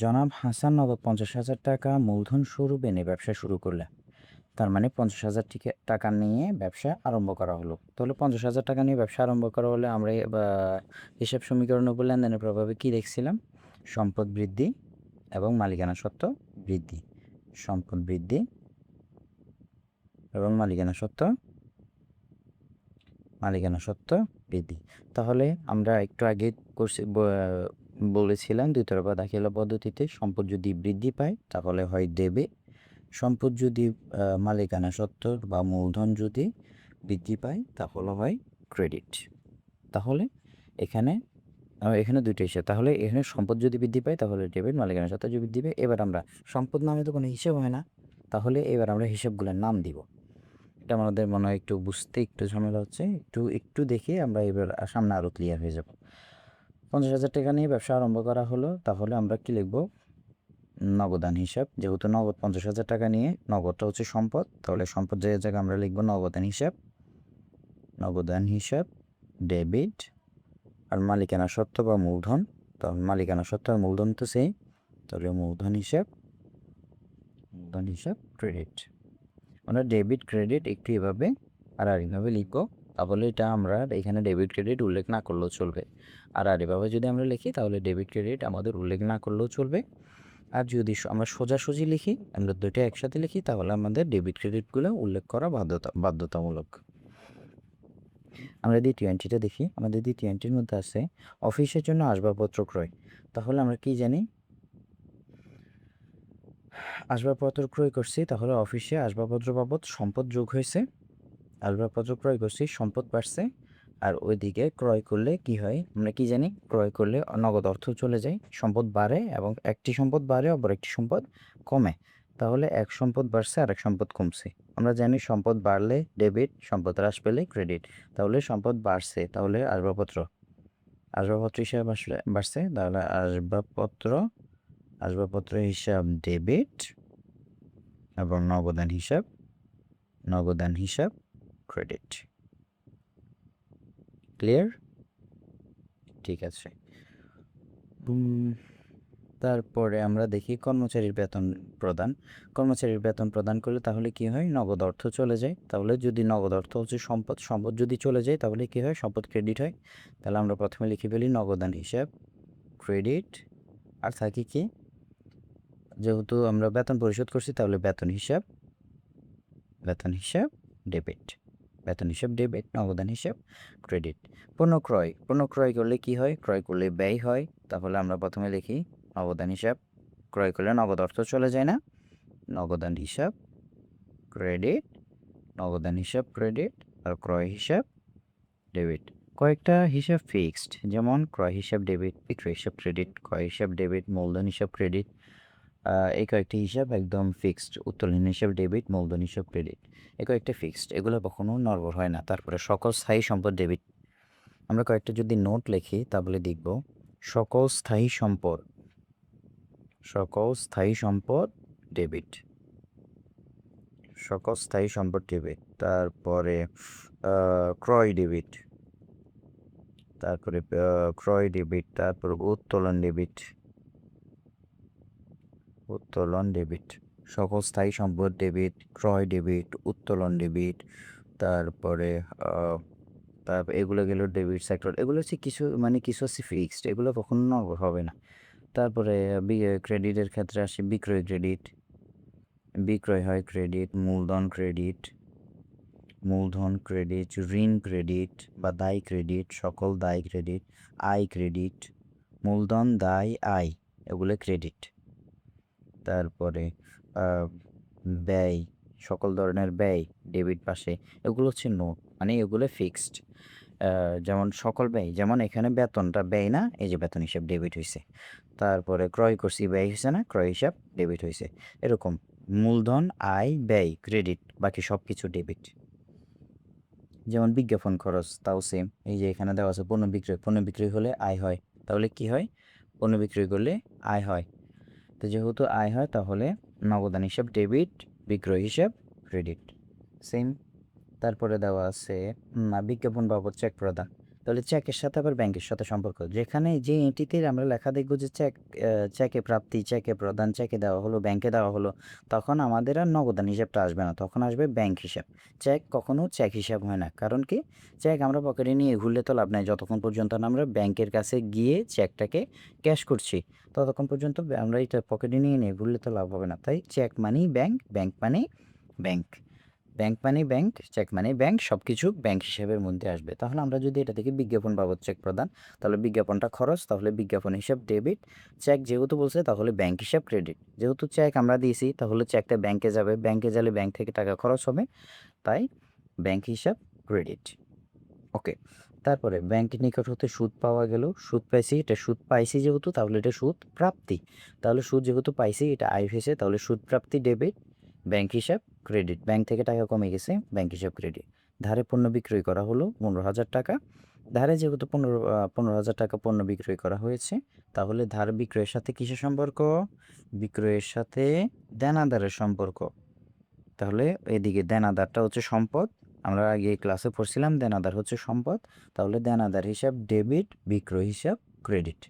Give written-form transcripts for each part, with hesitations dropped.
জনাব হাসান নগদ 50,000 টাকা মূলধন স্বরূপ এনে ব্যবসা শুরু করলেন। তার মানে 50,000 টাকা নিয়ে ব্যবসা আরম্ভ করা হলো। তাহলে 50,000 টাকা নিয়ে ব্যবসা আরম্ভ করা হলে আমরা হিসাব সমীকরণের উপর লেনদেনের প্রভাবে কী দেখছিলাম? সম্পদ বৃদ্ধি এবং মালিকানা সত্ত্ব বৃদ্ধি। সম্পদ বৃদ্ধি এবং মালিকানা সত্ত্ব বৃদ্ধি। তাহলে আমরা একটু আগে বলেছিলাম দ্বিতীয় দাখিলা পদ্ধতিতে সম্পদ যদি বৃদ্ধি পায় তাহলে হয় ডেবিট, সম্পদ যদি মালিকানা সত্ত্ব বা মূলধন যদি বৃদ্ধি পায় তাহলে হয় ক্রেডিট। তাহলে এখানে দুটো হিসাব। তাহলে এখানে সম্পদ যদি বৃদ্ধি পায় তাহলে ডেবিট, মালিকানা সত্ত্ব যদি বৃদ্ধি পায়। এবার আমরা সম্পদ নামে তো কোনো হিসাব হয় না, তাহলে এবার আমরা হিসাবগুলোর নাম দিব। এটা আমাদের মনে হয় একটু বুঝতে একটু ঝামেলা হচ্ছে, একটু দেখে আমরা এবার সামনে আরও ক্লিয়ার হয়ে যাব। 50,000 টাকা নিয়ে ব্যবসা আরম্ভ করা হলো, তাহলে আমরা কি লিখব? নগদান হিসাব। যেহেতু নগদ 50,000 টাকা নিয়ে, নগদটা হচ্ছে সম্পদ, তাহলে সম্পদ জায়গায় আমরা লিখব নগদান হিসাব ডেবিট। আর মালিকানা সত্ত্ব বা মূলধন, তাহলে মালিকানা সত্ত্ব আর মূলধন তো সেই, তাহলে মূলধন হিসাব ক্রেডিট। আমরা ডেবিট ক্রেডিট একটু এভাবে আর এইভাবে লিখব। তাহলে এটা আমরা এখানে ডেবিট ক্রেডিট উল্লেখ না করলেও চলবে। আর এভাবে যদি আমরা লিখি তাহলে ডেবিট ক্রেডিট আমাদের উল্লেখ না করলেও চলবে। আর যদি আমরা সোজাসুজি লিখি, আমরা দুটো একসাথে লিখি, তাহলে আমাদের ডেবিট ক্রেডিটগুলো উল্লেখ করা বাধ্যতামূলক। আমরা দ্বিতীয় এন্ট্রিটা দেখি। আমাদের দ্বিতীয় এন্ট্রির মধ্যে আছে অফিসের জন্য আসবাবপত্র ক্রয়। তাহলে আমরা কি জানি? আসবাবপত্র ক্রয় করছি, তাহলে অফিসে আসবাবপত্র বাবদ সম্পদ যোগ হয়েছে। আসবাবপত্র ক্রয় করছি, সম্পদ বাড়ছে। আর ওইদিকে ক্রয় করলে কি হয়? আমরা কি জানি? ক্রয় করলে নগদ অর্থ চলে যায়, সম্পদ বাড়ে, এবং একটি সম্পদ বাড়ে অপর একটি সম্পদ কমে। তাহলে এক সম্পদ বাড়ছে আর এক সম্পদ কমছে। আমরা জানি সম্পদ বাড়লে ডেবিট, সম্পদ হ্রাস পেলে ক্রেডিট। তাহলে সম্পদ বাড়ছে, তাহলে আসবাবপত্র হিসাব আসলে বাড়ছে, তাহলে আসবাবপত্র হিসাব ডেবিট এবং নগদান হিসাব ক্রেডিট। ক্লিয়ার? ঠিক আছে। তারপরে আমরা দেখি কর্মচারীর বেতন প্রদান করলে তাহলে কি হয়? নগদ অর্থ চলে যায়। তাহলে যদি নগদ অর্থ হচ্ছে সম্পদ যদি চলে যায় তাহলে কি হয়? সম্পদ ক্রেডিট হয়। তাহলে আমরা প্রথমে লিখে ফেলি নগদান হিসাব ক্রেডিট। আর থাকি কি? যেহেতু আমরা বেতন পরিশোধ করছি তাহলে বেতন হিসাব ডেবিট। নগদান হিসাব ক্রেডিট। পণ্য ক্রয় করলে কি হয়? ক্রয় করলে ব্যয় হয়। তাহলে আমরা প্রথমে লিখি নগদান হিসাব। ক্রয় করলে নগদ অর্থ চলে যায় না, নগদান হিসাব ক্রেডিট আর ক্রয় হিসাব ডেবিট। কয়েকটা হিসাব ফিক্সড, যেমন ক্রয় হিসাব ডেবিট, বিক্রয় হিসাব ক্রেডিট, ক্রয় হিসাব ডেবিট, মূলধন হিসাব ক্রেডিট। এই কয়েকটি হিসাব একদম ফিক্সড। উত্তোলন হিসাব ডেবিট, মূলধন হিসাব ক্রেডিট। এই কয়েকটা ফিক্সড, এগুলো কখনো নড়বড় হয় না। তারপরে সকল স্থায়ী সম্পদ ডেবিট। আমরা কয়েকটা যদি নোট লিখি তাহলে দেখব সকল স্থায়ী সম্পদ ডেবিট। তারপরে ক্রয় ডেবিট, তারপরে উত্তোলন ডেবিট। সকল স্থায়ী সম্পদ ডেবিট, ক্রয় ডেবিট, উত্তোলন ডেবিট। তারপরে এগুলো গেল ডেবিট সেক্টর। এগুলো হচ্ছে কিছু হচ্ছে ফিক্সড, এগুলো কখনো নড়বড় হবে না। তারপরে ক্রেডিটের ক্ষেত্রে আসি, বিক্রয় হয় ক্রেডিট, মূলধন ক্রেডিট, ঋণ ক্রেডিট বা দায় ক্রেডিট, সকল দায় ক্রেডিট, আয় ক্রেডিট, মূলধন, দায়, আয়, এগুলো ক্রেডিট। তারপরে ব্যয়, সকল ধরনের ব্যয় ডেবিট পাশে, এগুলো হচ্ছে নোট, মানে এগুলো ফিক্সড। যেমন সকল ব্যয়, যেমন এখানে বেতনটা ব্যয় না, এই যে বেতন হিসাব ডেবিট হয়েছে। তারপরে ক্রয় করছি, ব্যয় হয়েছে না, ক্রয় হিসাব ডেবিট হয়েছে। এরকম মূলধন, আয়, ব্যয় ক্রেডিট, বাকি সব কিছু ডেবিট। যেমন বিজ্ঞাপন খরচ, তাও সেম। এই যে এখানে দেওয়া আছে পণ্য বিক্রয় হলে আয় হয়, তাহলে কি হয়? পণ্য বিক্রয় করলে আয় হয়। তো যেহেতু আয় হয় তাহলে নগদান হিসাব ডেবিট, বিক্রয় হিসাব ক্রেডিট, সেম। তারপরে দেওয়া আছে বিজ্ঞাপন বাবদ চেক প্রদান। তো তাহলে চেকের সাথে আবার ব্যাংকের সাথে সম্পর্ক, যেখানে যে এন্টিতে আমরা লেখা দেখব যে চেকে প্রাপ্তি, চেকে প্রদান, চেকে দেওয়া হলো, ব্যাংকে দেওয়া হলো, তখন আমাদের আর নগদান হিসাবটা আসবে না, তখন আসবে ব্যাংক হিসাব। চেক কখনো চেক হিসাব হয় না, কারণ কি, চেক আমরা পকেটে নিয়ে ঘুরলে তো লাভ নাই, যতক্ষণ পর্যন্ত না আমরা ব্যাংকের কাছে গিয়ে চেকটাকে ক্যাশ করছি ততক্ষণ পর্যন্ত আমরা এটা পকেটে নিয়ে নিয়ে ঘুরলে তো লাভ হবে না। তাই চেক মানেই ব্যাংক, ব্যাংক মানেই ব্যাংক, ব্যাংক মানেই ব্যাংক, চেক মানেই ব্যাংক, সব কিছু ব্যাংক হিসাবের মধ্যে আসবে। তাহলে আমরা যদি এটা থেকে বিজ্ঞাপন বাবদ চেক প্রদান, তাহলে বিজ্ঞাপনটা খরচ, তাহলে বিজ্ঞাপন হিসাব ডেবিট, চেক যেহেতু বলছে তাহলে ব্যাংক হিসাব ক্রেডিট, যেহেতু চেক আমরা দিয়েছি তাহলে চেকটা ব্যাংকে যাবে, ব্যাংকে গেলে ব্যাংক থেকে টাকা খরচ হবে, তাই ব্যাংক হিসাব ক্রেডিট। ওকে, তারপরে ব্যাংকের নিকট হতে সুদ পাওয়া গেল, সুদ পাইছি, এটা সুদ পাইছি যেহেতু তাহলে এটা সুদ প্রাপ্তি, তাহলে সুদ যেহেতু পাইছি এটা আয় হয়েছে, তাহলে সুদ প্রাপ্তি ডেবিট, ব্যাংক হিসাব ক্রেডিট, ব্যাংক থেকে টাকা কমে গেছে, ব্যাংক হিসাব ক্রেডিট। ধারে পণ্য বিক্রয় করা হলো 15,000 টাকা, ধারে যেহেতু 15,000 টাকা পণ্য বিক্রয় করা হয়েছে, তাহলে ধার বিক্রয়ের সাথে কিসের সম্পর্ক, বিক্রয়ের সাথে দেনাদারের সম্পর্ক। তাহলে এদিকে দেনাদারটা হচ্ছে সম্পদ, আমরা আগে ক্লাসে পড়ছিলাম দেনাদার হচ্ছে সম্পদ, তাহলে দেনাদার হিসাব ডেবিট, বিক্রয় হিসাব ক্রেডিট।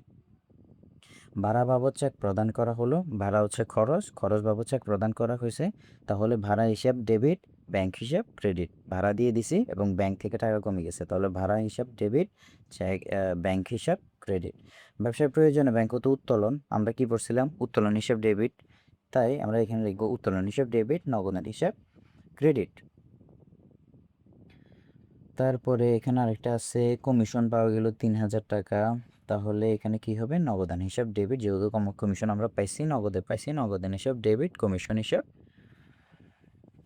ভাড়া বাবদ চেক প্রদান করা হলো, ভাড়া হচ্ছে খরচ, খরচ বাবদ চেক প্রদান করা হয়েছে, তাহলে ভাড়া হিসাব ডেবিট, ব্যাংক হিসাব ক্রেডিট, ভাড়া দিয়ে দিছি এবং ব্যাংক থেকে টাকা কমে গেছে, তাহলে ভাড়া হিসাব ডেবিট, চেক ব্যাংক হিসাব ক্রেডিট। ব্যবসার প্রয়োজনে ব্যাংক হতে উত্তোলন, আমরা কি পড়ছিলাম, উত্তোলন হিসাব ডেবিট, তাই আমরা এখানে লিখব উত্তোলন হিসাব ডেবিট, নগদান হিসাব ক্রেডিট। তারপরে এখানে আরেকটা আছে কমিশন পাওয়া গেল 3,000 টাকা, তাহলে এখানে কি হবে, নগদান হিসাব ডেবিট, যেহেতু কমিশন আমরা পাইছি, নগদে পাইছি, নগদান হিসাব ডেবিট, কমিশন হিসাব,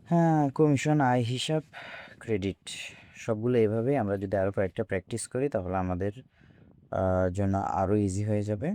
হ্যাঁ কমিশন আয় হিসাব ক্রেডিট। সবগুলো এভাবে আমরা যদি আরও কয়েকটা প্র্যাকটিস করি তাহলে আমাদের জন্য আরও ইজি হয়ে যাবে।